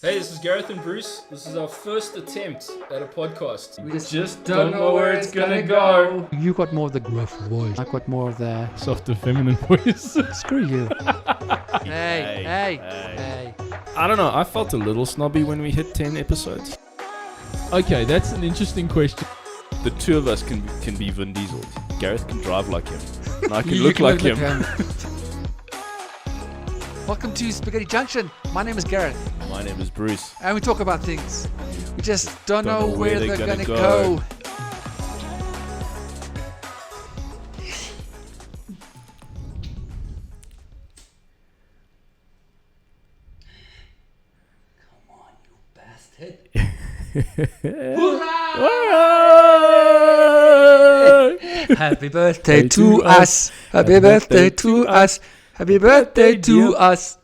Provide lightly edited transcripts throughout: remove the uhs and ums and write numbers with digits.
Hey, this is Gareth and Bruce. This is our first attempt at a podcast. We just don't know where it's gonna go. You got more of the gruff voice. I got more of the Softer feminine voice. screw you. Hey. I don't know, I felt a little snobby when we hit 10 episodes. Okay, that's an interesting question. The two of us can be Vin Diesel. Gareth can drive like him. And I can You look can like look him. Welcome to Spaghetti Junction. My name is Gareth, My name is Bruce. and we talk about things. We just don't know know where where they're they're gonna gonna go. Come on, you bastard. Happy birthday to us. Happy birthday to us. Happy birthday to us.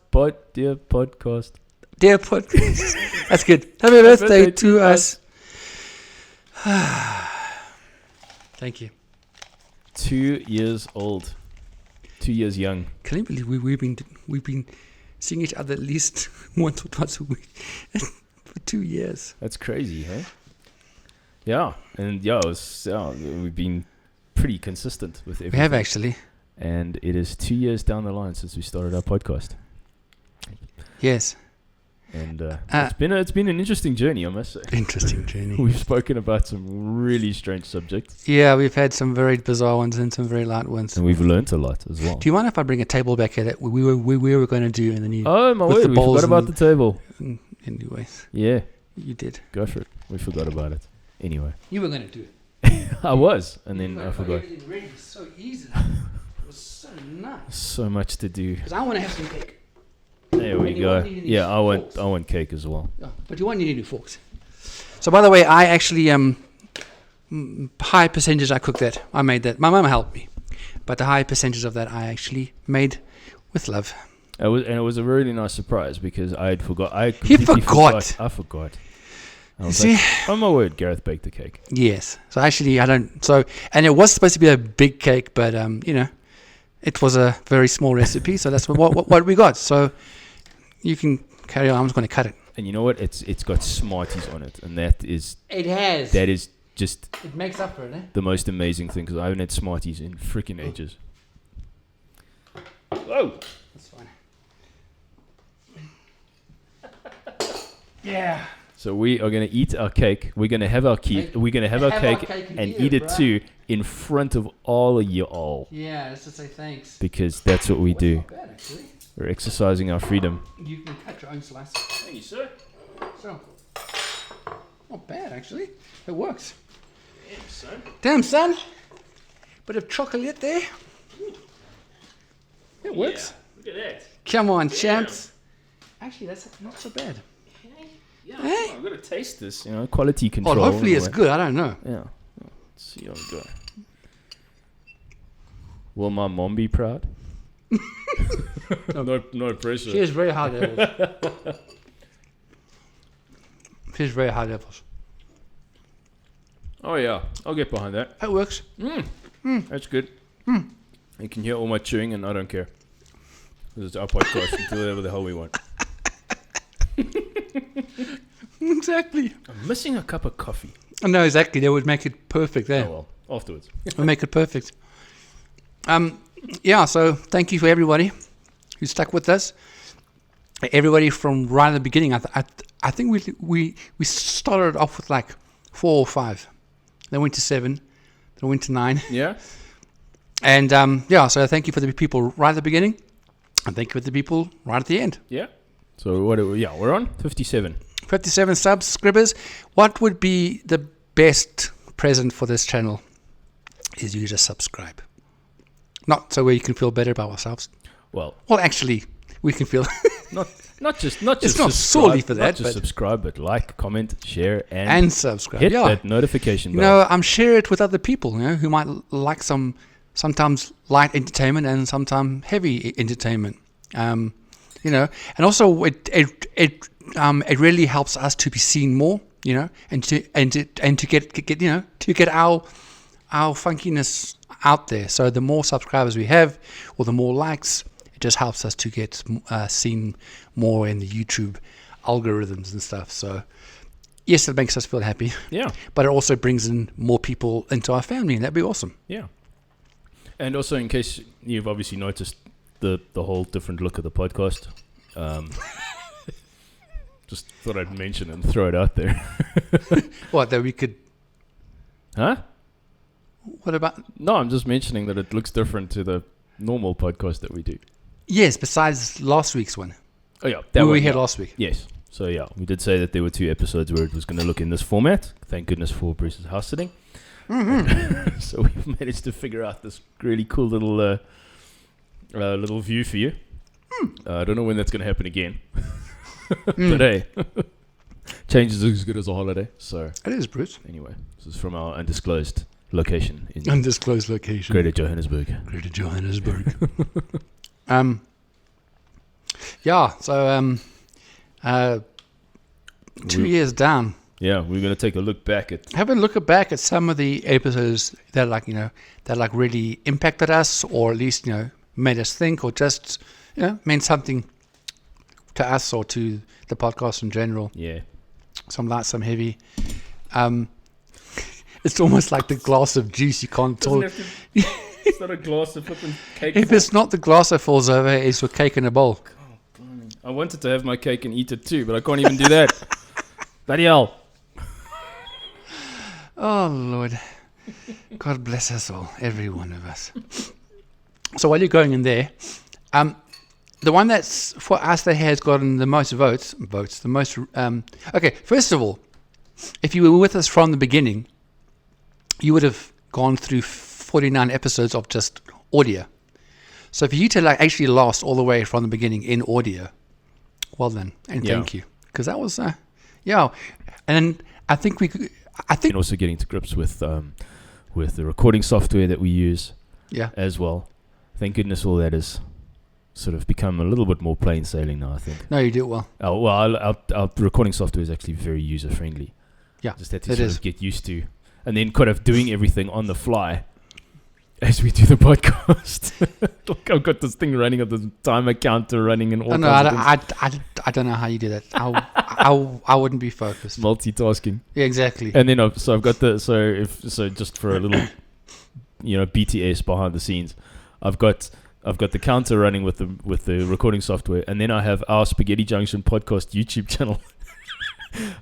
Dear podcast. Dear podcast. That's good. Happy birthday to us. Thank you. 2 years old. 2 years young. Can you believe we've been seeing each other at least once or twice a week for 2 years? That's crazy, hey? Yeah, and we've been pretty consistent with everything. We have actually. And it is 2 years down the line since we started our podcast. Yes. And it's been an interesting journey, I must say. Interesting journey. We've spoken about some really strange subjects. Yeah, we've had some very bizarre ones and some very light ones. And we've learnt a lot as well. Do you mind if I bring a table back here that we were going to do in the new? Oh, my with word, the we bowls forgot about and- the table. Anyways, Yeah, you did. go for it. We forgot about it. Anyway, You were going to do it. I was, and then I forgot. Everything ready so easy. It was so nice. So much to do. Because I want to have some cake. There we And you go. won't need any Yeah, forks. I want cake as well. Yeah, but you won't need any forks. So by the way, I actually high percentage I cooked that. I made that. My mum helped me, but the high percentage of that I actually made with love. It was a really nice surprise because I had forgot. I You completely forgot. I forgot. I was See? like, oh my word, Gareth baked the cake. Yes. So actually, I don't. So and it was supposed to be a big cake, but it was a very small recipe. So that's what we got. So you can carry on. I'm just going to cut it. And you know what? It's got Smarties on it, and that is It has. just It makes up for it, eh? the most amazing thing because I haven't had Smarties in freaking ages. Whoa! That's fine. Yeah. So we are gonna eat our cake. We're gonna have our cake. We're gonna have our cake and eat it bro. too in front of all of you all Yeah, just to say thanks. because that's what we do. Not bad, actually. We're exercising our freedom. You can cut your own slice. Thank you, sir. So, not bad actually. It works. Yeah, son. Damn, son. Bit of chocolate there. It works. Look at that. Come on, champs. Actually, that's not so bad. Yeah, Hey. I've got to taste this. You know, quality control. Well, hopefully it's anyway. good. I don't know. Yeah. Let's see how we go. Will my mom be proud? no pressure. She has very high levels. She has very high levels. Oh yeah, I'll get behind that. It works. That's good. You can hear all my chewing, and I don't care. This is our podcast. We do whatever the hell we want. Exactly. I'm missing a cup of coffee. No, exactly. That would make it perfect there. Oh well, afterwards. We'll make it perfect. Yeah, so thank you for everybody who stuck with us. Everybody from right at the beginning. I think we started off with like 4 or 5. Then went to 7. Then went to 9. Yeah. And so thank you for the people right at the beginning. And thank you for the people right at the end. Yeah. So what? We're on 57. 57 subscribers. What would be the best present for this channel is you just subscribe. Not so we can feel better about ourselves. Well, Actually, we can feel not just. It's not subscribe, solely for that, Not just but- subscribe, but like, comment, share, and and subscribe. hit Yeah, that notification you bell. know, share it with other people. Who might like sometimes light entertainment and sometimes heavy entertainment. And also it really helps us to be seen more. And to get our funkiness out there. So the more subscribers we have, or the more likes, it just helps us to get seen more in the YouTube algorithms and stuff. So yes, it makes us feel happy, Yeah. but it also brings in more people into our family, and that'd be awesome. Yeah. And also, in case you've obviously noticed the whole different look of the podcast, just thought I'd mention and throw it out there. What, that we could, Huh? what about, No, I'm just mentioning that it looks different to the normal podcast that we do. yes, besides last week's one. Oh, yeah. That we one, had yeah. last week. Yes. So, yeah, we did say that there were 2 episodes where it was going to look in this format. Thank goodness for Bruce's house sitting. Mm-hmm. So we've managed to figure out this really cool little little view for you. I don't know when that's going to happen again. But hey, change is as good as a holiday. So It is, Bruce. anyway, this is from our undisclosed location in Undisclosed location. Greater Johannesburg. Greater Johannesburg. Yeah, so 2 years down. Yeah, we're going to take a look back at. Have a look back at some of the episodes that that really impacted us, or at least made us think, or just meant something to us or to the podcast in general. Yeah. Some light, some heavy. It's almost like the glass of juice. You can't talk. It's not a glass of flipping cake. If it's not the glass that falls over, it's your cake in a bowl. I wanted to have my cake and eat it too, but I can't even do that. Bloody hell. Oh, Lord. God bless us all, every one of us. So while you're going in there, the one that's for us that has gotten the most votes, the most... okay, first of all, if you were with us from the beginning, you would have gone through 49 episodes of just audio. So for you to actually last all the way from the beginning in audio, well done, and thank you. Because that was, and I think we could... And also getting to grips with the recording software that we use as well. Thank goodness all that has sort of become a little bit more plain sailing now, I think. No, you do it well. Our recording software is actually very user-friendly. Yeah, just had to sort of get used to. And then kind of doing everything on the fly as we do the podcast. Like I've got this thing running, the timer counter running, and all kinds of things. I don't know how you do that. I wouldn't be focused. Multitasking. Yeah, exactly. And then I've got just for a little, BTS behind the scenes, I've got the counter running with the recording software, and then I have our Spaghetti Junction podcast YouTube channel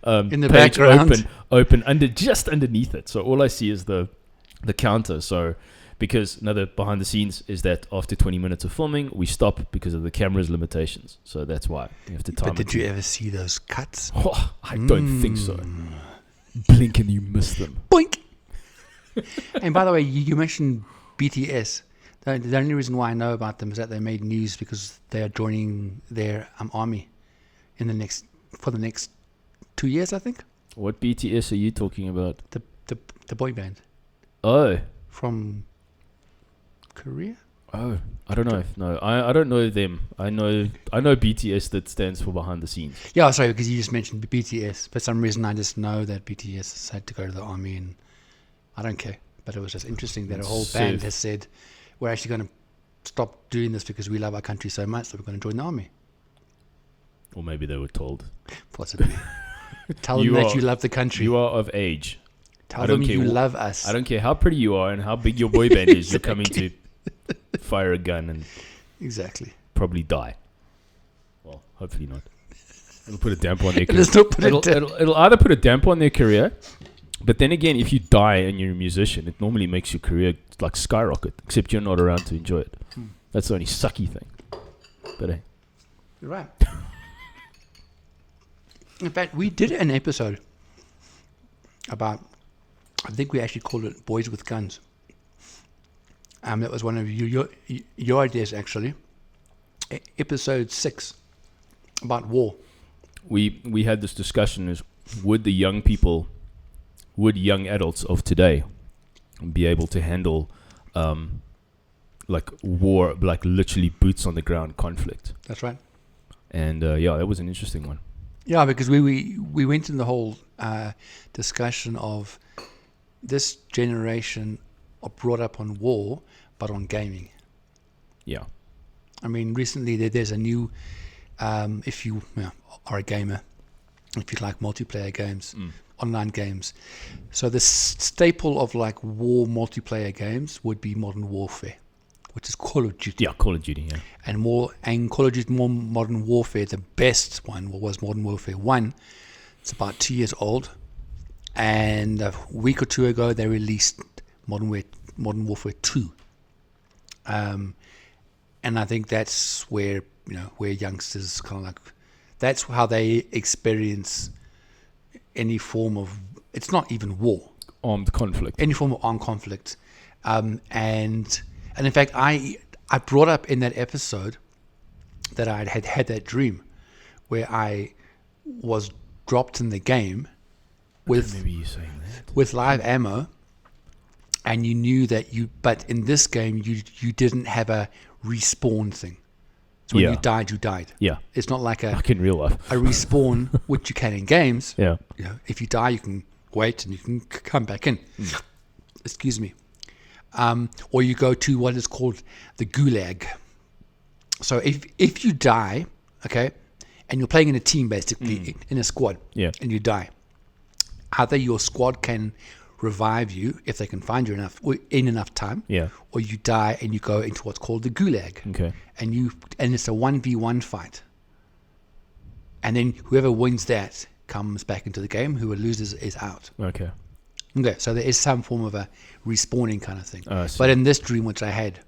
in the page background, open just underneath it. So all I see is the counter. So because another behind the scenes is that after 20 minutes of filming, we stop because of the camera's limitations. So that's why you have to time. But did you ever see those cuts? Oh, I don't think so. Blink and you miss them. Boink. And by the way, you mentioned BTS. The only reason why I know about them is that they made news because they are joining their army for the next 2 years, I think. What BTS are you talking about? The boy band. Oh. From Korea? Oh, I don't know. No, I don't know them. I know BTS, that stands for behind the scenes. Yeah, sorry, because you just mentioned BTS. For some reason, I just know that BTS had to go to the army, and I don't care. But it was just interesting that a whole band has said, we're actually going to stop doing this because we love our country so much that we're going to join the army. Or maybe they were told. Possibly. Tell them that you love the country. You are of age. Tell them you love us. I don't care how pretty you are and how big your boy band is. Exactly. You're coming to fire a gun and probably die. Well, hopefully not. It'll put a damper on their career. It'll either put a damper on their career, but then again, if you die and you're a musician, it normally makes your career like skyrocket, except you're not around to enjoy it. That's the only sucky thing. But hey. You're right. In fact, we did an episode about, I think we actually called it Boys with Guns. That was one of your ideas, actually. Episode 6, about war. We had this discussion: is would young adults of today be able to handle like war, like literally boots on the ground conflict? That's right. And that was an interesting one. Yeah, because we went in the whole discussion of this generation are brought up on war, but on gaming. Yeah. I mean, recently there's a new, if you are a gamer, if you like multiplayer games, online games. So the staple of like war multiplayer games would be Modern Warfare, which is Call of Duty. Yeah, Call of Duty, yeah. And Call of Duty, more Modern Warfare, the best one was Modern Warfare 1. It's about 2 years old. And a week or two ago, they released Modern Warfare 2. And I think that's where, where youngsters kind of like, that's how they experience any form of, it's not even war. Armed conflict. Any form of armed conflict. And in fact, I brought up in that episode that I had that dream where I was dropped in the game with live ammo, and you knew that but in this game you didn't have a respawn thing. So when you died. Yeah. It's not like in real life. a respawn, which you can in games. Yeah. If you die, you can wait and you can come back in. Excuse me. Or you go to what is called the gulag. So if you die, okay, and you're playing in a team basically, in a squad, and you die, either your squad can revive you if they can find you in enough time, or you die and you go into what's called the gulag. Okay. And it's a 1v1 fight. And then whoever wins that comes back into the game. Whoever loses is out. Okay. Okay, so there is some form of a respawning kind of thing. But in this dream, which I had,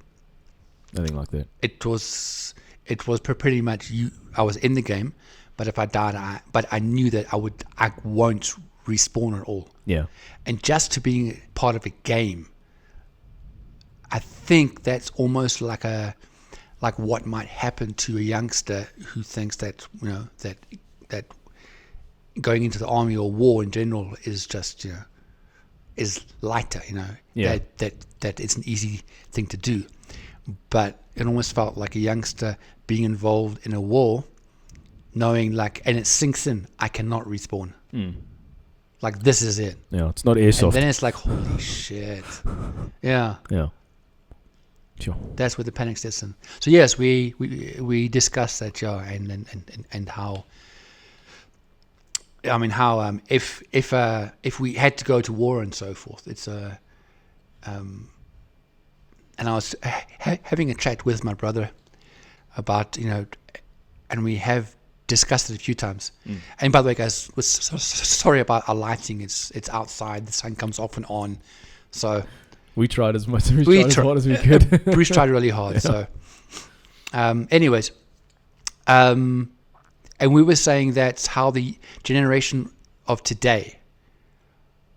nothing like that. It was pretty much I was in the game, but if I died, I knew that I won't respawn at all. Yeah. And just to being part of a game, I think that's almost like what might happen to a youngster who thinks that that going into the army or war in general is just is lighter, that it's an easy thing to do. But it almost felt like a youngster being involved in a war, knowing and it sinks in, I cannot respawn. Like, this is it. Yeah, it's not airsoft. And then it's like, holy shit. Yeah. Yeah. Sure. That's where the panic sets in. So yes, we discussed that, and how. I mean, how if we had to go to war and so forth, it's and I was having a chat with my brother about and we have discussed it a few times. And by the way, guys, was sorry about our lighting. It's outside. The sun comes off and on, so we tried as much as hard as we could. Bruce tried really hard. So, anyways, and we were saying that's how the generation of today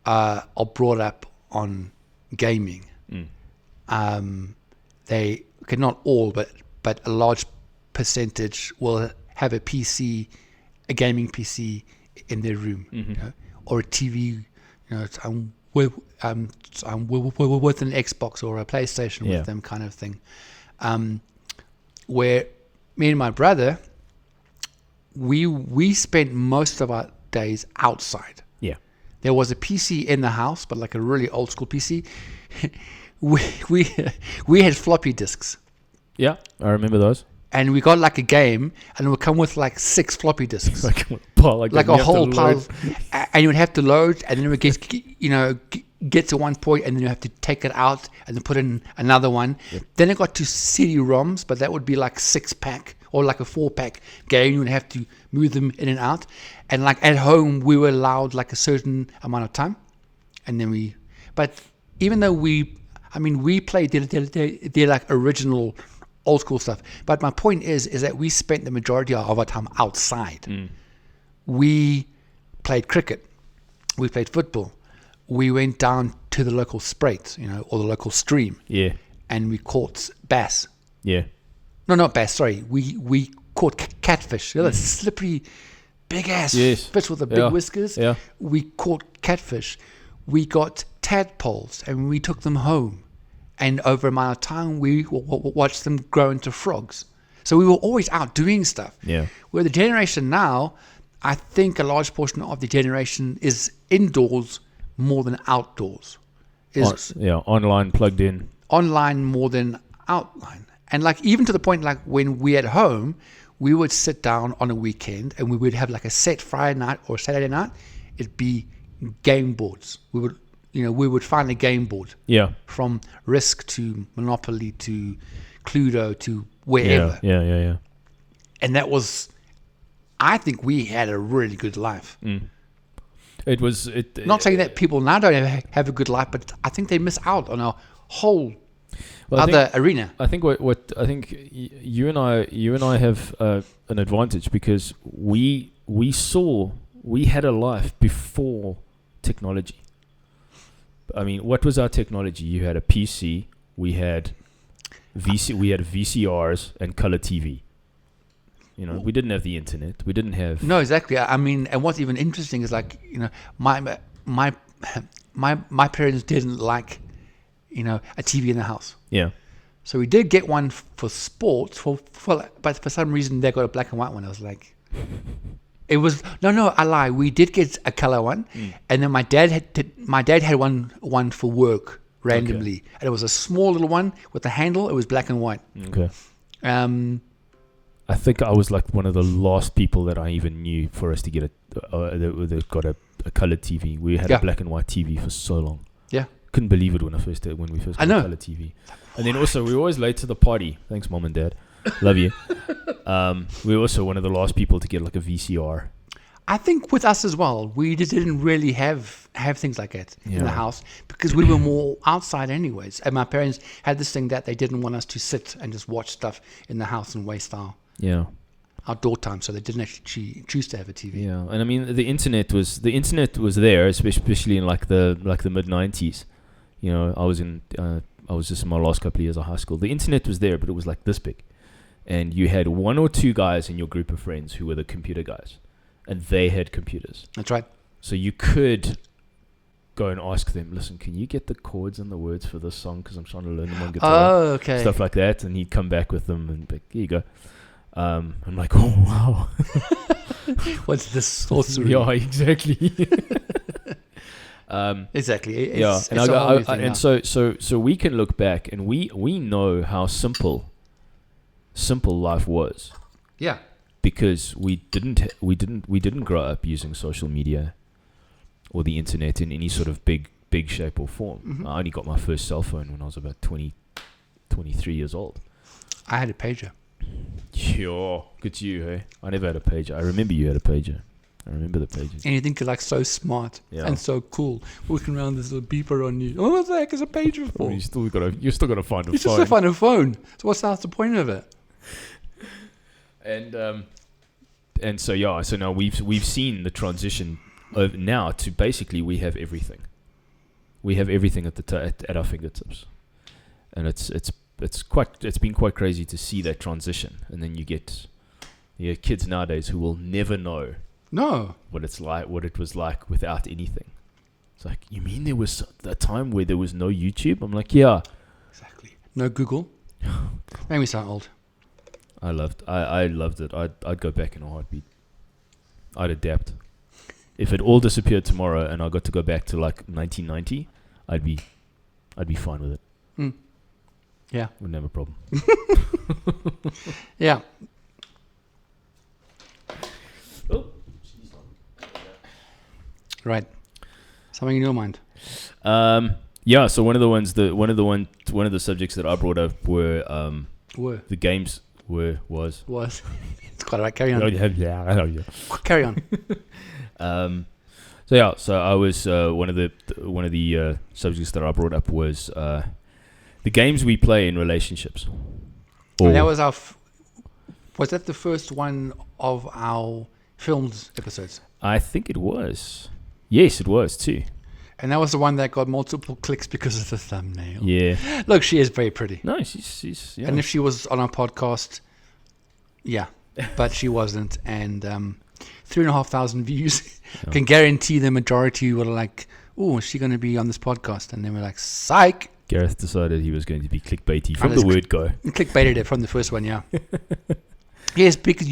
are brought up on gaming. They not all, but a large percentage will have a PC, a gaming PC in their room, or a TV, with an Xbox or a PlayStation with them, kind of thing. Where me and my brother, we spent most of our days outside. Yeah, there was a PC in the house, but like a really old school PC. we had floppy disks. Yeah, I remember those. And we got like a game, and it would come with like 6 floppy disks, like a whole pile, and you would have to load, and then it would get to one point, and then you have to take it out and then put in another one. Yep. Then it got to CD-ROMs, but that would be like 6-pack or like a 4-pack game. You would have to move them in and out, and like at home we were allowed like a certain amount of time, and then but even though we played the like original old school stuff. But my point is that we spent the majority of our time outside. We played cricket. We played football. We went down to the local spruit, or the local stream. Yeah. And we caught bass. Yeah. No, not bass, sorry. We caught catfish. The slippery, big ass fish with the big whiskers. Yeah. We caught catfish. We got tadpoles and we took them home. And over a amount of time, we watched them grow into frogs. So we were always out doing stuff. Yeah. Where the generation now, I think a large portion of the generation is indoors more than outdoors. Online plugged in. Online more than outline. And like even to the point like when we're at home, we would sit down on a weekend and we would have like a set Friday night or Saturday night. It'd be game boards. We would find a game board. Yeah. From Risk to Monopoly to Cluedo to wherever. Yeah. And that was, I think we had a really good life. It was not saying that people now don't have a good life, but I think they miss out on a whole other arena. I think what I think you and I have an advantage because we had a life before technology. I mean, what was our technology? You had a PC, we had VCRs and color TV. We didn't have the internet. We didn't have. No, exactly. I mean, and what's even interesting is like, my parents didn't like, a TV in the house. Yeah. So we did get one for sports, but for some reason they got a black and white one. I was like, it was no, I lie. We did get a color one, and then my dad had one for work randomly, and it was a small little one with a handle. It was black and white. Okay. I think I was like one of the last people that I even knew for us to get that got a colored TV. We had a black and white TV for so long. Yeah. Couldn't believe it when we first got a color TV. And then also we were always late to the party. Thanks, Mom and Dad. Love you. We were also one of the last people to get like a VCR. I think with us as well, we just didn't really have things like that in the house because we were more outside anyways. And my parents had this thing that they didn't want us to sit and just watch stuff in the house and waste our outdoor time, so they didn't actually choose to have a TV. Yeah, and I mean the internet was there, especially in like the mid '90s. I was just in my last couple of years of high school. The internet was there, but it was like this big, and you had one or two guys in your group of friends who were the computer guys, and they had computers. That's right. So you could go and ask them, listen, can you get the chords and the words for this song because I'm trying to learn them on guitar. Oh, okay. Stuff like that, and he'd come back with them and be like, here you go. I'm like, oh wow. What's this sorcery? Yeah, exactly. Exactly. So we can look back and we know how simple life was. Yeah. Because we didn't grow up using social media or the internet in any sort of big shape or form. Mm-hmm. I only got my first cell phone when I was about 23 years old. I had a pager. Sure, good you, hey? I never had a pager. I remember you had a pager. I remember the pages. And you think you're like so smart and so cool, walking around this little beeper on you. Oh, what the heck is a pager for? Well, you still gotta find a phone. You still gotta find a phone. So what's the point of it? And so now we've seen the transition of now to basically we have everything. We have everything at our fingertips, and it's been quite crazy to see that transition. And then you get kids nowadays who will never know what it was like without anything. It's like, you mean there was a time where there was no YouTube? I'm like, yeah, exactly. No Google. Made me sound old. I loved it. I'd go back in a heartbeat. I'd adapt. If it all disappeared tomorrow and I got to go back to like 1990, I'd be fine with it. Mm. Yeah. Wouldn't have a problem. Yeah. Oh. Right. Something in your mind? Yeah. So one of the subjects that I brought up were the games was. It's quite alright. Carry on. Carry on. So I was one of the subjects that I brought up was the games we play in relationships. And that was was that the first one of our filmed episodes? I think it was. Yes, it was too. And that was the one that got multiple clicks because of the thumbnail. Yeah. Look, she is very pretty. No, she's yeah. And if she was on our podcast, yeah, but she wasn't. And 3,500 views. Yeah. Can guarantee the majority were like, "Oh, is she going to be on this podcast?" And then we're like, "Psych." Gareth decided he was going to be clickbaity from the word go. Clickbaited it from the first one, yeah. Yes, because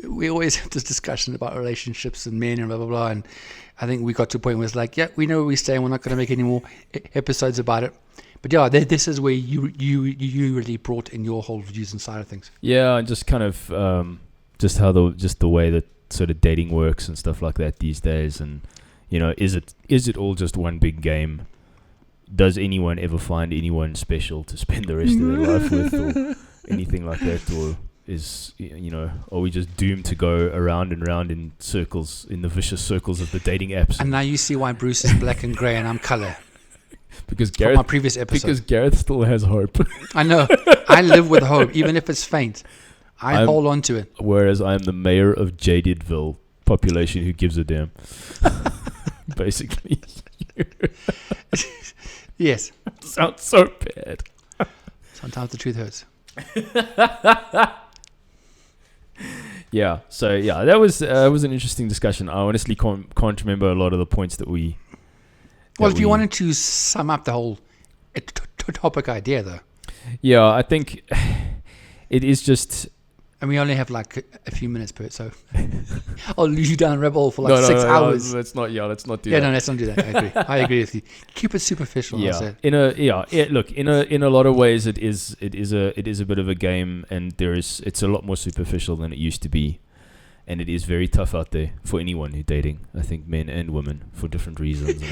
we always have this discussion about relationships and men and blah, blah, blah. And I think we got to a point where it's like, yeah, we know where we stay and we're not going to make any more episodes about it. But yeah, this is where you really brought in your whole views and side of things. Yeah, and just kind of just how the way that sort of dating works and stuff like that these days, and is it all just one big game? Does anyone ever find anyone special to spend the rest of their life with, or anything like that, or are we just doomed to go around and round in circles, in the vicious circles of the dating apps? And now you see why Bruce is black and grey and I'm colour. Because Gareth, from my previous episode. Because Gareth still has hope. I know. I live with hope, even if it's faint. I hold on to it. Whereas I'm the mayor of Jadedville, population who gives a damn. Basically. Yes. Sounds so bad. Sometimes the truth hurts. Yeah. So yeah, that was an interesting discussion. I honestly can't remember a lot of the points that we. Well, if you wanted to sum up the whole topic idea, though. Yeah, I think it is just. And we only have like a few minutes per, so I'll lose you down a rabbit hole for like 6 hours. No, let's not do that. Let's not do that. I agree with you. Keep it superficial. Yeah. Look, in a lot of ways, it is a bit of a game, and it's a lot more superficial than it used to be, and it is very tough out there for anyone who's dating. I think men and women for different reasons.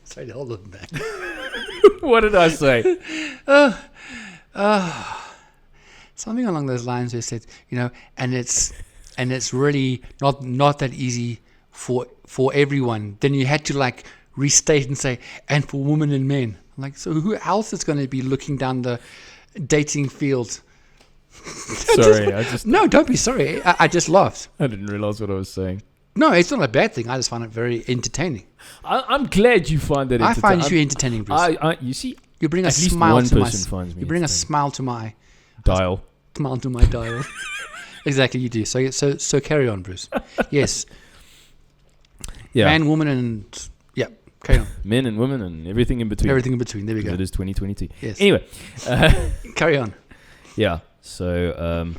Sorry, hold on back. What did I say? Something along those lines. They said, and it's really not that easy for everyone. Then you had to like restate and say, and for women and men. Like, so who else is going to be looking down the dating field? Sorry, no, don't be sorry. I just laughed. I didn't realize what I was saying. No, it's not a bad thing. I just find it very entertaining. I'm glad you find that entertaining. I find you entertaining, Bruce. You see, you bring a smile to my. You bring a smile to my dial. Smile to my dial. Exactly, you do. So carry on, Bruce. Yes. Yeah. Man, woman, and carry on. Men and women and everything in between. Everything in between. There we go. It is 2022. Yes. Anyway, carry on. Yeah. So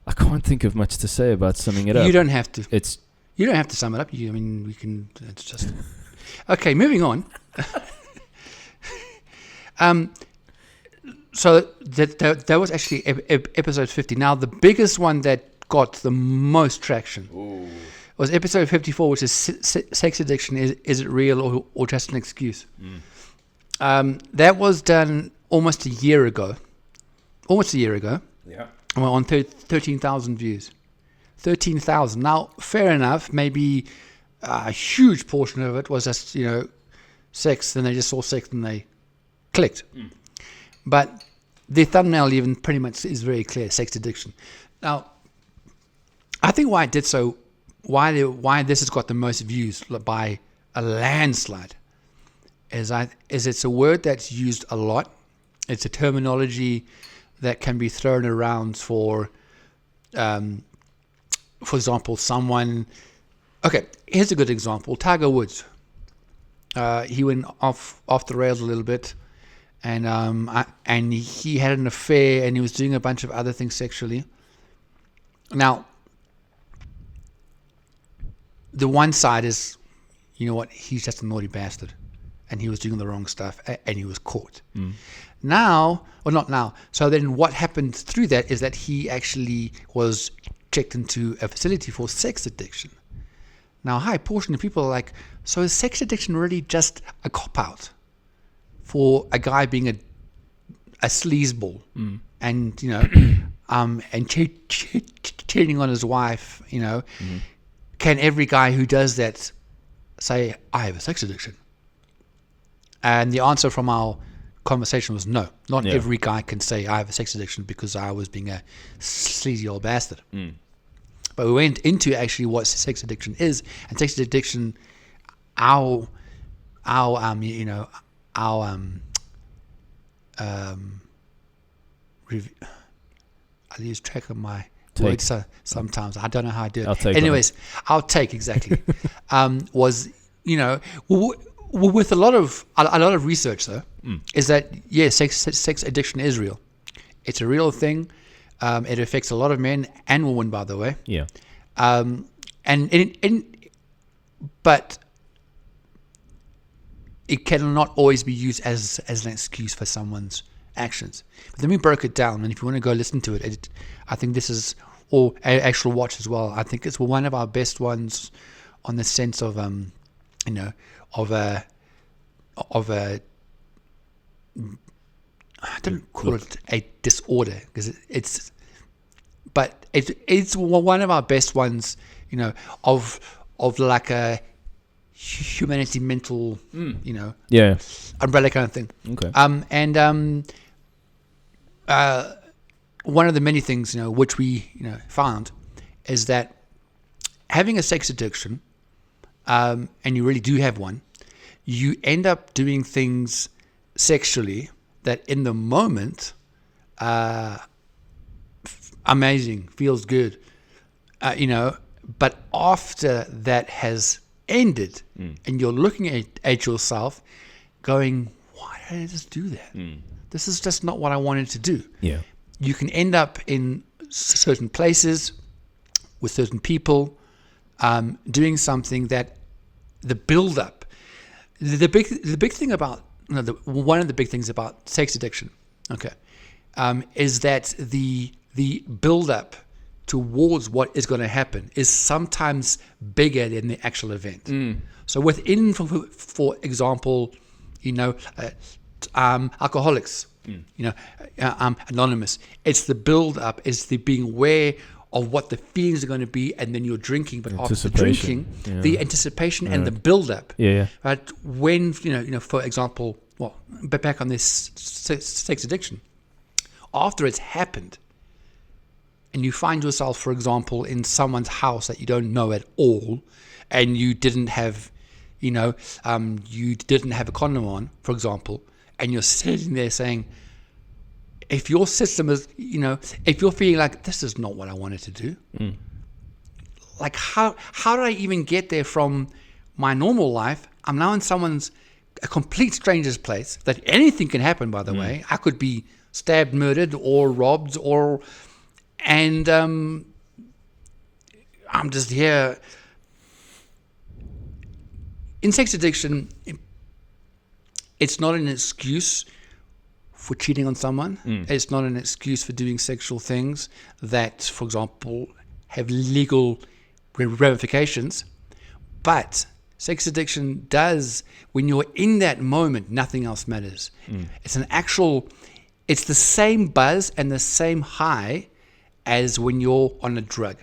I can't think of much to say about summing it up. You don't have to. You don't have to sum it up. We can. It's just. Okay, moving on. So that was actually episode 50. Now, the biggest one that got the most traction was episode 54, which is sex addiction. Is it real or just an excuse? That was done almost a year ago. Yeah. And we're on 13,000 views. 13,000. Now, fair enough. Maybe a huge portion of it was just, sex. Then they just saw sex and they clicked. But the thumbnail even pretty much is very clear, sex addiction. Now, I think why this has got the most views by a landslide is it's a word that's used a lot. It's a terminology that can be thrown around for example, someone... Okay, here's a good example. Tiger Woods. He went off the rails a little bit. And he had an affair, and he was doing a bunch of other things sexually. Now, the one side is, he's just a naughty bastard, and he was doing the wrong stuff, and he was caught. Now, or not now. So then, what happened through that is that he actually was checked into a facility for sex addiction. Now, a high portion of people are like, so is sex addiction really just a cop-out for a guy being a sleazeball and and cheating on his wife? Can every guy who does that say, I have a sex addiction? And the answer from our conversation was no. Not every guy can say, I have a sex addiction because I was being a sleazy old bastard. But we went into actually what sex addiction is, and sex addiction, I lose track of my words sometimes. I don't know how I do it. Anyways, outtake exactly. Was with a lot of research though, is that sex addiction is real. It's a real thing. It affects a lot of men and women, by the way. Yeah. But it cannot always be used as an excuse for someone's actions. But then we broke it down, and if you want to go listen to it, I think this is, or actual watch as well. I think it's one of our best ones on the sense of of a I don't call it a disorder because it's one of our best ones, of like a humanity mental, umbrella kind of thing. Okay. One of the many things, which we, found is that having a sex addiction, and you really do have one, you end up doing things sexually that in the moment, amazing, feels good, but after that has ended and you're looking at yourself going, why did I just do that? This is just not what I wanted to do. Yeah. You can end up in certain places with certain people, doing something that the build-up, the big thing about, one of the big things about sex addiction, is that the build-up towards what is going to happen is sometimes bigger than the actual event. So within, for example, alcoholics, anonymous, it's the build-up, it's the being aware of what the feelings are going to be, and then you're drinking. But after the drinking, the anticipation and the build-up. Right? When for example, but back on this sex addiction, after it's happened, and you find yourself, for example, in someone's house that you don't know at all, and you didn't have, you didn't have a condom on, for example, and you're sitting there saying, if your system is, if you're feeling like this is not what I wanted to do, like how did I even get there from my normal life? I'm now in a complete stranger's place. That anything can happen, by the way. I could be stabbed, murdered, or robbed, and I'm just here. In sex addiction, it's not an excuse for cheating on someone. It's not an excuse for doing sexual things that, for example, have legal ramifications. But sex addiction does, when you're in that moment, nothing else matters. It's it's the same buzz and the same high as when you're on a drug.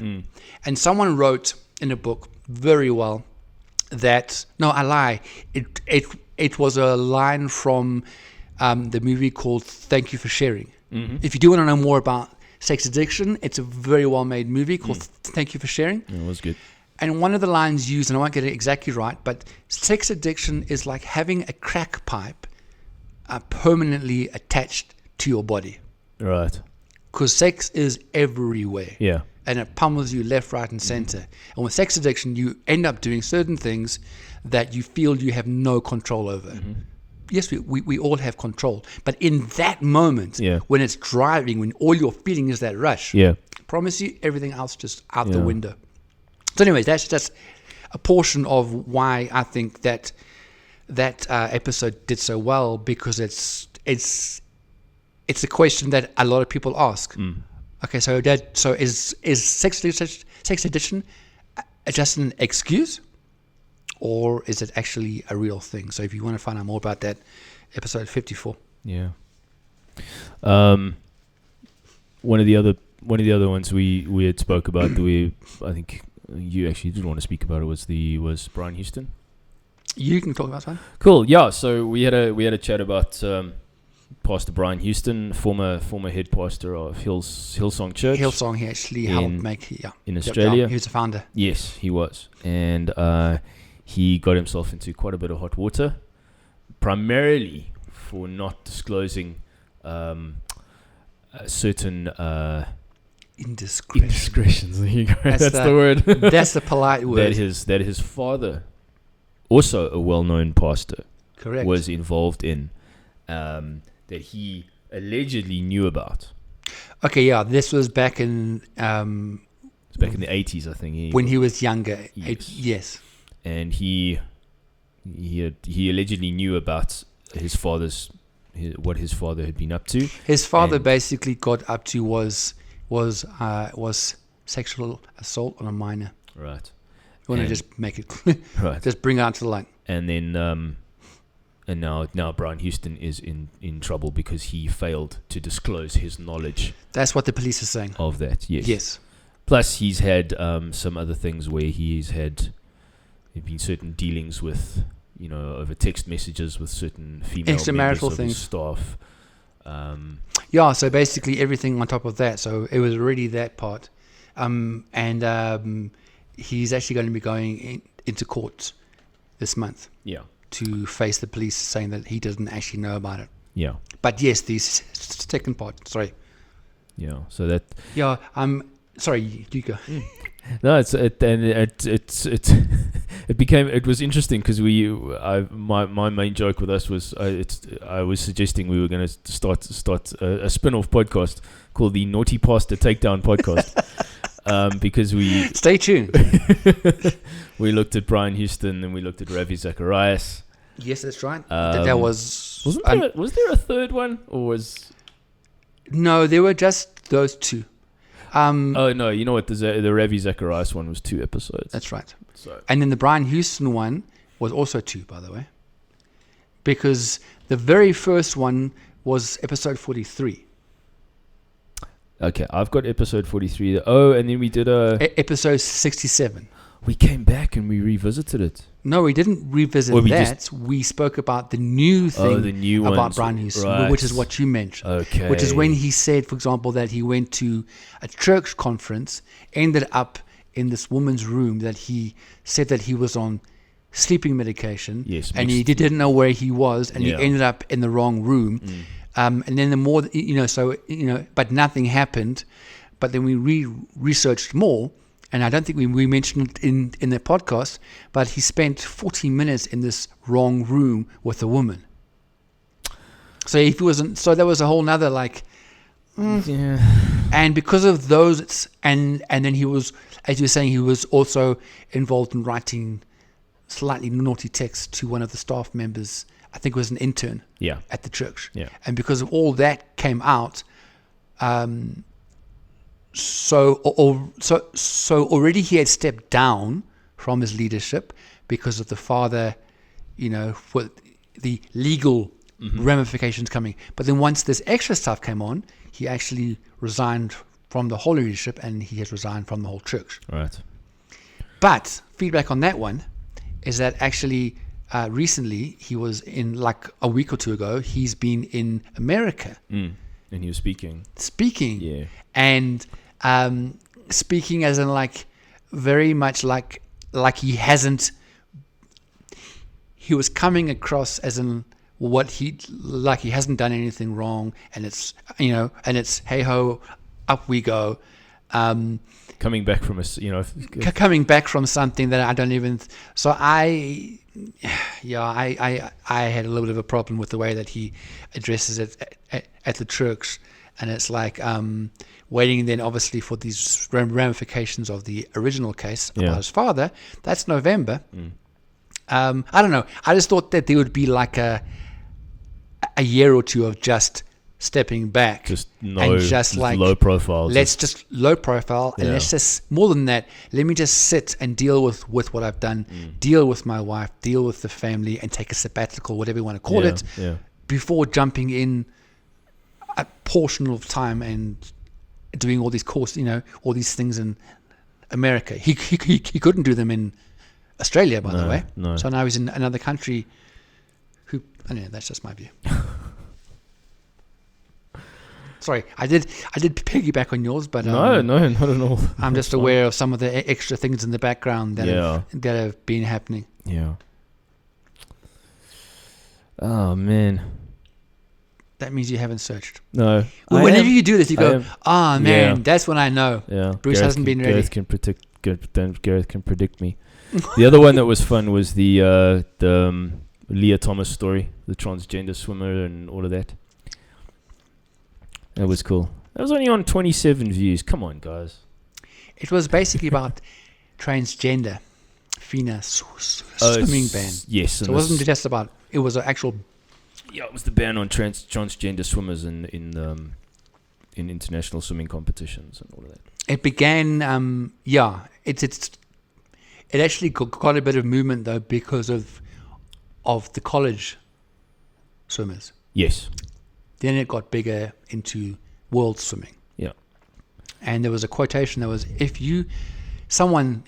And someone wrote in a book very well that, no, I lie. It was a line from the movie called Thank You for Sharing. If you do want to know more about sex addiction, it's a very well-made movie called Thank You for Sharing. It was good. And one of the lines used, and I won't get it exactly right, but sex addiction is like having a crack pipe permanently attached to your body. Right. Because sex is everywhere. Yeah. And it pummels you left, right, and center. And with sex addiction, you end up doing certain things that you feel you have no control over. Yes, we all have control. But in that moment, when it's driving, when all you're feeling is that rush, I promise you, everything else just out the window. So anyways, that's just a portion of why I think that episode did so well, because it's a question that a lot of people ask. Okay, so is sex addiction just an excuse, or is it actually a real thing? So if you want to find out more about that, episode 54. Yeah. One of the other ones we had spoke about I think you actually did want to speak about it was Brian Houston. You can talk about that. Cool. Yeah. So we had a chat about Pastor Brian Houston, former head pastor of Hillsong Church. Hillsong, he actually helped make in Australia. He was a founder. Yes, he was, and he got himself into quite a bit of hot water, primarily for not disclosing certain indiscretions. There you go. That's the word. That's the polite word. That his father, also a well-known pastor, correct, was involved in. That he allegedly knew about. Okay, yeah, this was back in... it's back in the 80s, I think. When he was younger. Yes. Yes. And he he allegedly knew about what his father had been up to. His father basically got up to was sexual assault on a minor. Right. You want to just make it clear. Right. Just bring it out to the light. And then and now Brian Houston is in trouble because he failed to disclose his knowledge. That's what the police are saying. Of that, yes. Yes. Plus, he's had some other things where there've been certain dealings with, over text messages with certain female members of his staff. Yeah, so basically everything on top of that. So it was already that part. And he's actually going to be going into court this month. Yeah. To face the police saying that he doesn't actually know about it. Yeah. But yes, the second part, sorry. Yeah, so that... Yeah, sorry, you go. No, it was interesting because my main joke with us was I was suggesting we were going to start a spin-off podcast called the Naughty Pastor Takedown Podcast. Because we stay tuned. We looked at Brian Houston and we looked at Ravi Zacharias. Yes, that's right. That was. Was there a third one or was? No, there were just those two. Oh no, you know what? The Ravi Zacharias one was 2 episodes. That's right. And then the Brian Houston one was also 2, by the way, because the very first one was episode 43. Okay, I've got episode 43. Oh, and then we did episode 67. We came back and we revisited it. No, we didn't revisit that. We spoke about the new thing about Brian Houston, right. Which is what you mentioned. Okay. Which is when he said, for example, that he went to a church conference, ended up in this woman's room, that he said that he was on sleeping medication. Yes. And he didn't know where he was, and he ended up in the wrong room. And then the more, but nothing happened. But then we researched more, and I don't think we mentioned it in the podcast, but he spent 40 minutes in this wrong room with a woman. So if he wasn't, so there was a whole nother and because of those, and then he was, as you were saying, he was also involved in writing slightly naughty text to one of the staff members. I think it was an intern at the church. Yeah. And because of all that came out, so already he had stepped down from his leadership because of the father, with the legal ramifications coming. But then once this extra stuff came on, he actually resigned from the whole leadership, and he has resigned from the whole church. Right. But feedback on that one is that actually... recently, he was in a week or 2 ago. He's been in America, and he was speaking. Yeah, and speaking as in very much like he hasn't. He was coming across as in he hasn't done anything wrong, and it's and it's hey ho, up we go. Coming back from coming back from something that I don't even. So I had a little bit of a problem with the way that he addresses it at the church, and it's waiting then obviously for these ramifications of the original case about his father. That's November. I don't know. I just thought that there would be a year or two of just stepping back, low profile. Let's just low profile, and let's just, more than that, let me just sit and deal with what I've done, deal with my wife, deal with the family, and take a sabbatical, whatever you want to call it, before jumping in a portion of time and doing all these all these things in America. He couldn't do them in Australia, by the way. No. So now he's in another country. That's just my view. Sorry, I did piggyback on yours, but no, not at all. I'm just aware of some of the extra things in the background that have been happening. Yeah. Oh man. That means you haven't searched. No. Whenever you do this, you go, that's when I know. Yeah. Bruce hasn't been ready. Gareth can predict me. The other one that was fun was the Leah Thomas story, the transgender swimmer and all of that. That was cool. That was only on 27 views. Come on, guys. It was basically about transgender FINA swimming ban. Yes. So it wasn't just about, it was an actual... Yeah, it was the ban on transgender swimmers in international swimming competitions and all of that. It began, it actually got quite a bit of movement though because of the college swimmers. Yes. Then it got bigger into world swimming. Yeah. And there was a quotation that was, someone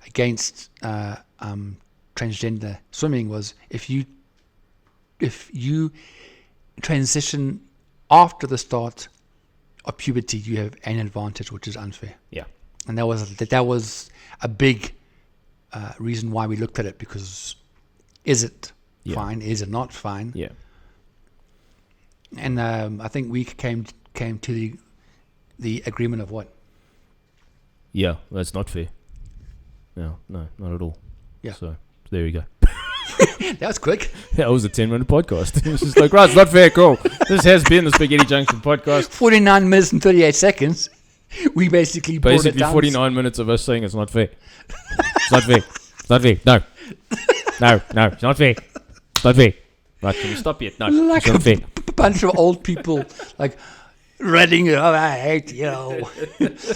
against transgender swimming was, if you transition after the start of puberty, you have an advantage, which is unfair. Yeah. And that was a big reason why we looked at it, because is it fine? Is it not fine? Yeah. And I think we came to the agreement of what? Yeah, that's not fair. No, not at all. Yeah. So there you go. That was quick. That was a 10-minute podcast. It's just like, right, it's not fair, cool. This has been the Spaghetti Junction podcast. 49 minutes and 38 seconds. We basically brought it down. 49 minutes of us saying it's not fair. It's not fair. It's not fair. No. No, it's not fair. It's not fair. Right, can we stop yet? No, like it's not fair. Bunch of old people like reading it. Oh, I hate you.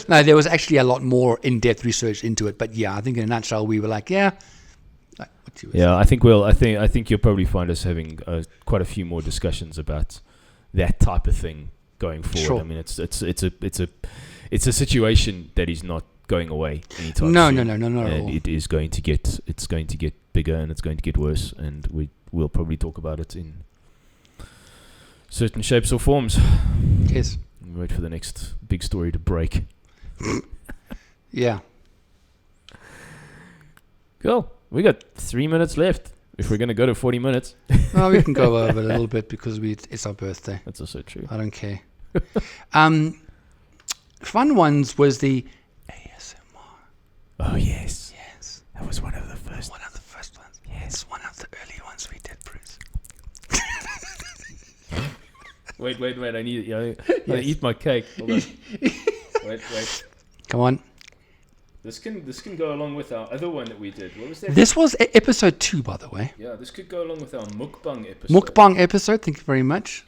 No, there was actually a lot more in-depth research into it. But yeah, I think in a nutshell, we were like, yeah. Like what you were saying. I think you'll probably find us having quite a few more discussions about that type of thing going forward. Sure. I mean, it's a situation that is not going away anytime No, soon. not at all. It is going to get bigger, and it's going to get worse, and we'll probably talk about it in certain shapes or forms. Yes. Wait for the next big story to break. Yeah. Cool. We got 3 minutes left. If we're going to go to 40 minutes. Well, we can go over a little bit because it's our birthday. That's also true. I don't care. Fun ones was the ASMR. Oh, yes. Yes. That was one of the first. One of the first ones. Yes. One of the early ones we did, Bruce. Wait. I need to eat my cake. Hold on. Wait. Come on. This can go along with our other one that we did. What was that? This was episode 2, by the way. Yeah, this could go along with our mukbang episode. Mukbang episode. Thank you very much.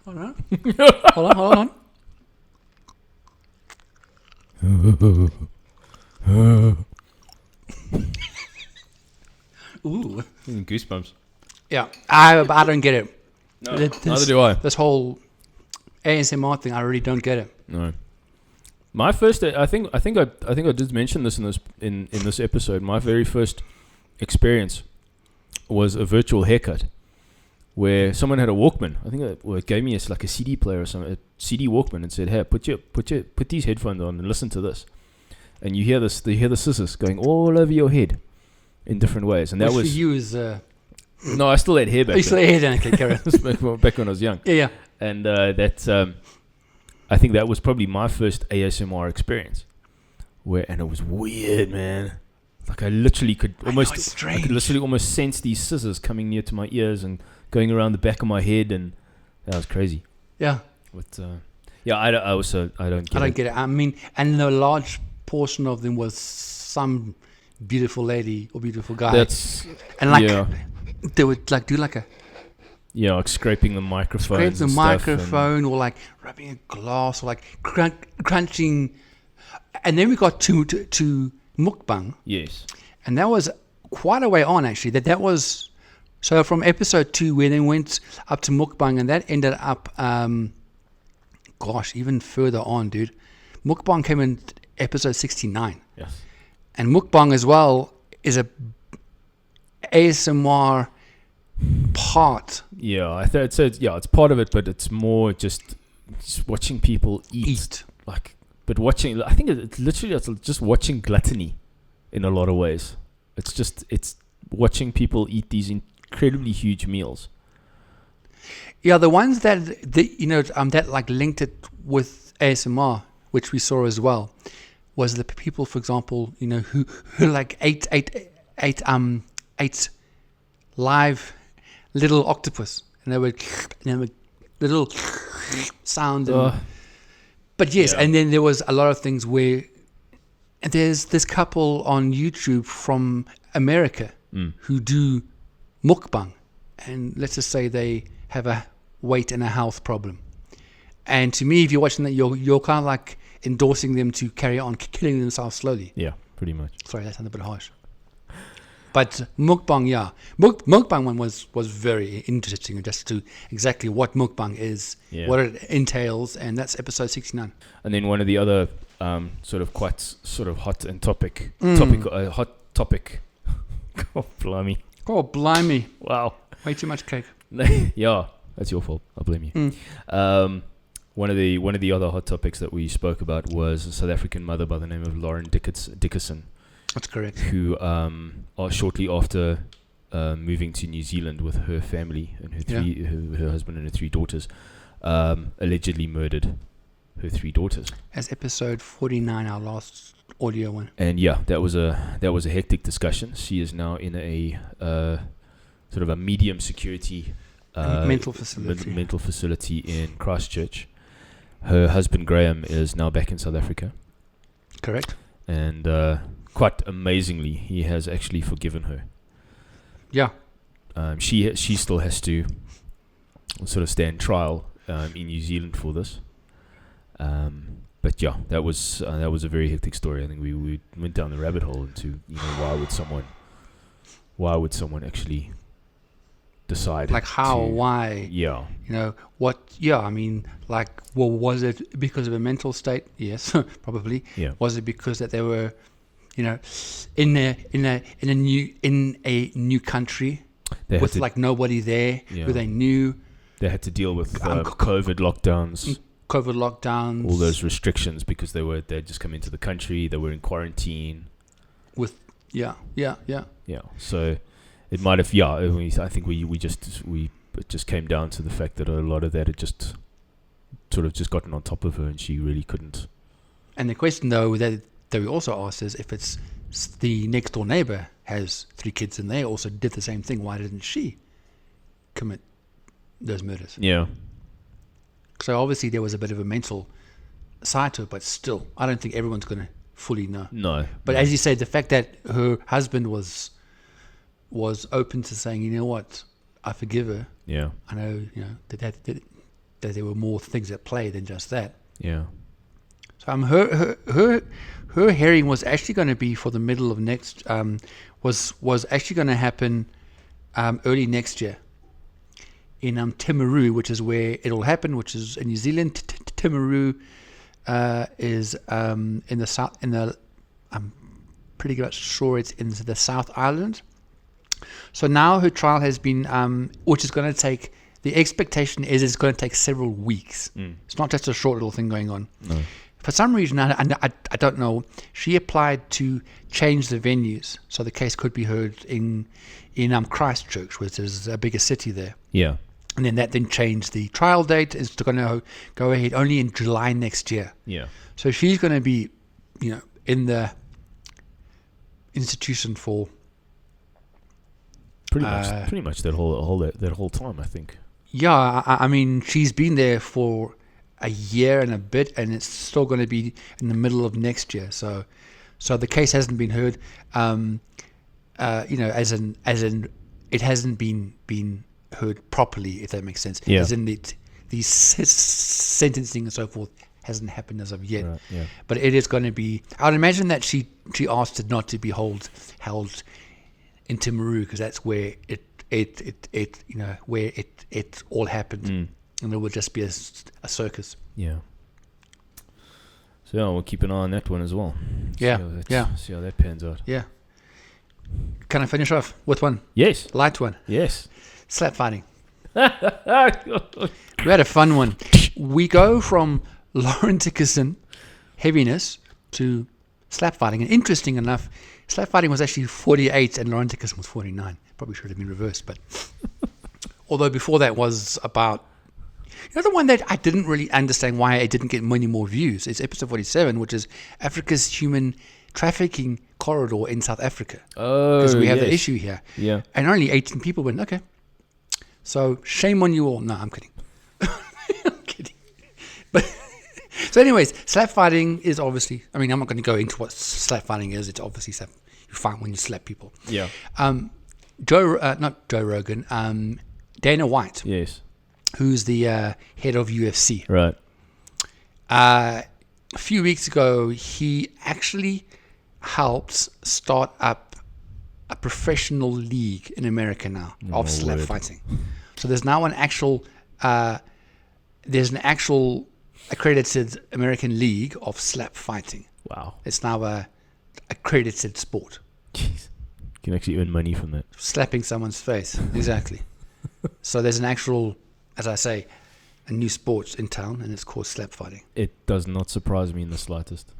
Hold on. Ooh. Goosebumps. Yeah, I don't get it. No, neither do I. This whole ASMR thing, I really don't get it. No. My first, I think I did mention this in this episode. My very first experience was a virtual haircut, where someone had a Walkman. I think it gave me like a CD player or something, a CD Walkman, and said, "Hey, put these headphones on and listen to this." And you hear the scissors going all over your head in different ways, and that was for you is. No, I still had hair back then. You still had hair then, okay, Karen. back when I was young. Yeah. And I think that was probably my first ASMR experience, and it was weird, man. Like I literally could almost sense these scissors coming near to my ears and going around the back of my head, and that was crazy. Yeah. But I don't get it. I mean, and a large portion of them was some beautiful lady or beautiful guy. They would like do like a like scraping the microphone, or like rubbing a glass, or like crunching. And then we got to mukbang. Yes. And that was quite a way on, actually. That was so from episode 2, we then went up to mukbang, and that ended up even further on, dude. Mukbang came in episode 69. Yes. And mukbang as well is a ASMR part. Yeah, I thought so. Yeah, it's part of it, but it's more just watching people eat. But watching, I think it's just watching gluttony in a lot of ways. It's watching people eat these incredibly huge meals. Yeah, the ones that like linked it with ASMR, which we saw as well, was the people, for example, who like ate live little octopus. and they were little sound. But yes, and then there was a lot of things where there's this couple on YouTube from America who do mukbang, and let's just say they have a weight and a health problem. And to me, if you're watching that, you're kind of like endorsing them to carry on killing themselves slowly. Yeah, pretty much. Sorry, that sounded a bit harsh. But mukbang, yeah. Mukbang one was very interesting, just to exactly what mukbang is, what it entails, and that's episode 69. And then one of the other sort of quite sort of hot and topic. Oh, blimey. Oh, blimey. Wow. Way too much cake. Yeah, that's your fault. I blame you. One of the other hot topics that we spoke about was a South African mother by the name of Lauren Dickerson. That's correct. Who, shortly after moving to New Zealand with her family and her husband and her 3 daughters, allegedly murdered her 3 daughters. As episode 49, our last audio one. And that was a hectic discussion. She is now in a sort of a medium security mental facility in Christchurch. Her husband Graham is now back in South Africa. Correct. And quite amazingly, he has actually forgiven her. Yeah. She still has to sort of stand trial in New Zealand for this. But yeah, that was a very hectic story. I think we went down the rabbit hole into why would someone actually decide, like how, why, what, I mean, like, well, was it because of a mental state? Yes, probably. Yeah. Was it because that they were, in a new country with like nobody there who they knew? They had to deal with COVID lockdowns. All those restrictions because they'd just come into the country. They were in quarantine. So it might have. I think it just came down to the fact that a lot of that had just sort of just gotten on top of her, and she really couldn't. And the question though that we also asked is, if it's the next door neighbor has 3 kids and they also did the same thing, why didn't she commit those murders? Yeah. So obviously there was a bit of a mental side to it, but still, I don't think everyone's going to fully know. No. But as you said, the fact that her husband was open to saying, you know what, I forgive her. Yeah. I know, that there were more things at play than just that. Yeah. So her hearing was actually going to be for the middle of next. Was actually going to happen early next year. In Timaru, which is where it'll happen, which is in New Zealand. Timaru is in the south. I'm pretty much sure it's in the South Island. So now her trial has been, which is going to take. The expectation is it's going to take several weeks. It's not just a short little thing going on. No. For some reason, I don't know. She applied to change the venues, so the case could be heard in Christchurch, which is a bigger city there. Yeah. And then that changed the trial date. It's going to go ahead only in July next year. Yeah. So she's going to be, in the institution for pretty much that whole time, I think. Yeah, I mean, she's been there for a year and a bit, and it's still going to be in the middle of next year. So the case hasn't been heard. As in, it hasn't been heard properly, if that makes sense. Yeah. As in the sentencing and so forth hasn't happened as of yet. Right, yeah. But it is going to be. I would imagine that she asked it not to be held in Timaru, because that's where it all happened, and it would just be a circus. Yeah. So we'll keep an eye on that one as well. See how that pans out. Yeah. Can I finish off with one? Yes. Light one. Yes. Slap fighting. We had a fun one. We go from Lauren Dickerson heaviness to slap fighting. And interesting enough, slap fighting was actually 48 and Lauren Dickerson was 49. Probably should have been reversed, but although before that was about, the one that I didn't really understand why it didn't get many more views is episode 47, which is Africa's human trafficking corridor in South Africa. Oh, because we have the issue here. Yeah. And only 18 people went, okay. So shame on you all. No, I'm kidding. I'm kidding. But so anyways, slap fighting is obviously, I mean, I'm not going to go into what slap fighting is. It's obviously you fight when you slap people. Yeah. Not Joe Rogan, Dana White. Yes. Who's the head of UFC. Right. A few weeks ago, he actually helped start up a professional league in America now of slap fighting. So there's now an actual accredited American league of slap fighting. Wow. It's now a accredited sport. Jeez. You can actually earn money from that. Slapping someone's face. Exactly. So there's an actual, as I say, a new sport in town, and it's called slap fighting. It does not surprise me in the slightest.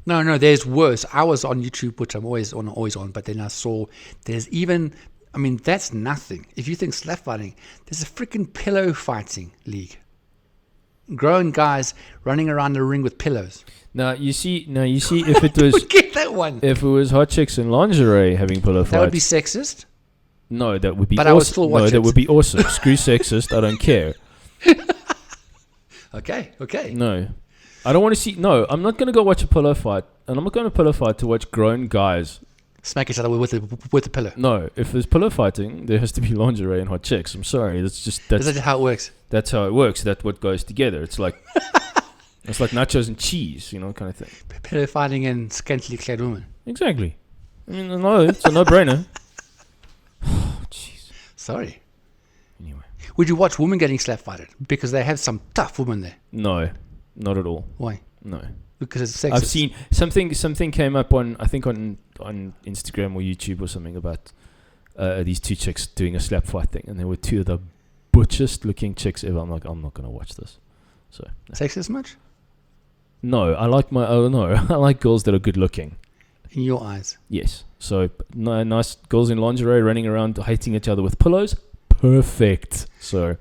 No, there's worse. I was on YouTube, which I'm always on, but then I saw there's even, I mean, that's nothing. If you think slap fighting, there's a freaking pillow fighting league. Grown guys running around the ring with pillows. Now you see, if it was get that one. If it was hot chicks in lingerie having pillow fights, that would be sexist. No, that would be. But awesome. I would still watch it. That would be awesome. Screw sexist. I don't care. Okay. No, I don't want to see. No, I'm not going to go watch a pillow fight, and I'm not going to pillow fight to watch grown guys smack each other with the pillow. No, if there's pillow fighting, there has to be lingerie and hot chicks. I'm sorry, that's Is that how it works? That's how it works. That's what goes together. It's like it's like nachos and cheese, kind of thing. Pillow fighting and scantily clad women. Exactly. I mean, no, it's a no-brainer. Jeez. Sorry. Anyway. Would you watch women getting slap fighted? Because they have some tough women there. No, not at all. Why? No. Because it's sexist. I've seen something came up on Instagram or YouTube or something about these two chicks doing a slap fight thing, and there were two of the butchest looking chicks ever. I'm like, I'm not gonna watch this. So no. Sexist much? No, I like girls that are good looking. In your eyes? Yes. So nice girls in lingerie running around hitting each other with pillows. Perfect. So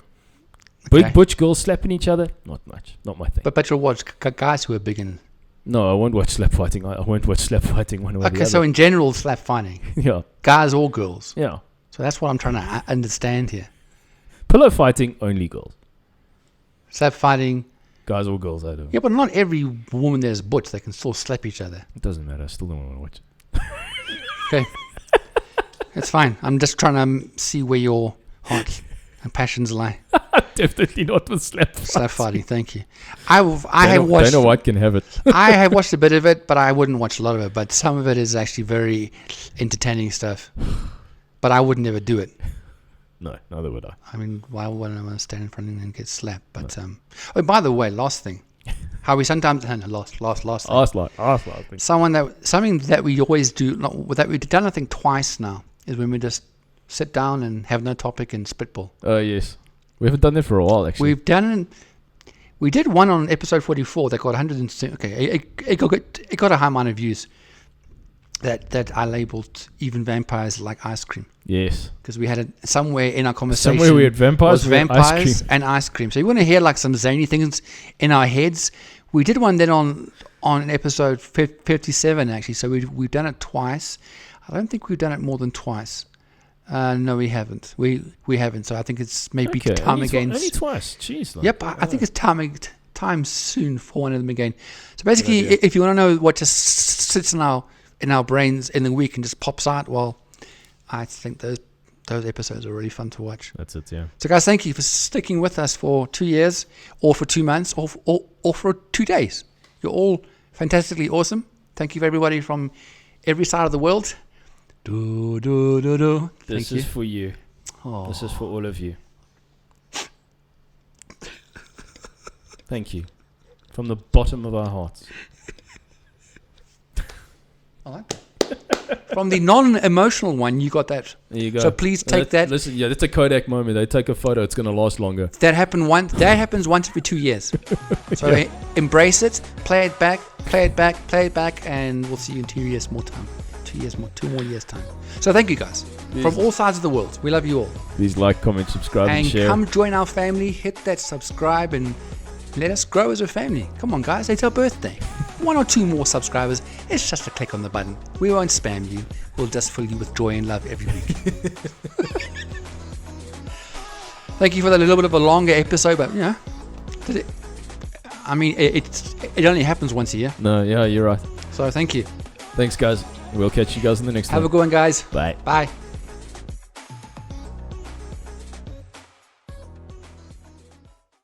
big butch girls slapping each other. Not much. Not my thing. But you'll watch guys who are big and. No, I won't watch slap fighting. I won't watch slap fighting one way or the other. Okay, so in general, slap fighting. Yeah. Guys or girls. Yeah. So that's what I'm trying to understand here. Pillow fighting, only girls. Slap fighting. Guys or girls, I don't. Yeah, but not every woman there's butch. They can still slap each other. It doesn't matter. I still don't want to watch it. Okay. It's fine. I'm just trying to see where your heart and passions lie. Definitely not with slap fighting. Slap fighting, thank you. I have watched. Dana White can have it. I have watched a bit of it, but I wouldn't watch a lot of it. But some of it is actually very entertaining stuff. But I would never do it. No, neither would I. I mean, why would I want to stand in front of him and get slapped? But no. Oh, by the way, last thing, how we sometimes last thing. Something that we always do, that we've done I think twice now, is when we just sit down and have no topic and spitball. Oh yes, we haven't done that for a while actually. We did one on episode 44 that got 100. Okay, it got a high amount of views. That I labeled even vampires like ice cream. Yes. Because we had it somewhere in our conversation. Somewhere we had vampires and ice cream. So you want to hear like some zany things in our heads. We did one then on episode 57 actually. So we've done it twice. I don't think we've done it more than twice. No, we haven't. We haven't. So I think it's maybe time again. Only twice. Jeez. Yep. I think it's time soon for one of them again. So basically, if you want to know what just sits in our brains in the week and just pops out, well, I think those episodes are really fun to watch. That's it, yeah. So guys, thank you for sticking with us for 2 years or for 2 months or for 2 days. You're all fantastically awesome. Thank you everybody from every side of the world. This is for you. Oh. This is for all of you. Thank you. From the bottom of our hearts. I like that. From the non-emotional one, you got that. There you go. So please take that. Listen, yeah, that's a Kodak moment. They take a photo, it's going to last longer. That happens once every 2 years. So embrace it, play it back, and we'll see you in 2 years more time. 2 more years time. So thank you guys from all sides of the world. We love you all. Please like, comment, subscribe, and share. And come join our family. Hit that subscribe and let us grow as a family. Come on, guys. It's our birthday. 1 or 2 more subscribers. It's just a click on the button. We won't spam you. We'll just fill you with joy and love every week. Thank you for that little bit of a longer episode, but I mean, it only happens once a year. No, yeah, you're right. So thank you. Thanks, guys. We'll catch you guys in the next one. Have a good one, guys. Bye. Bye.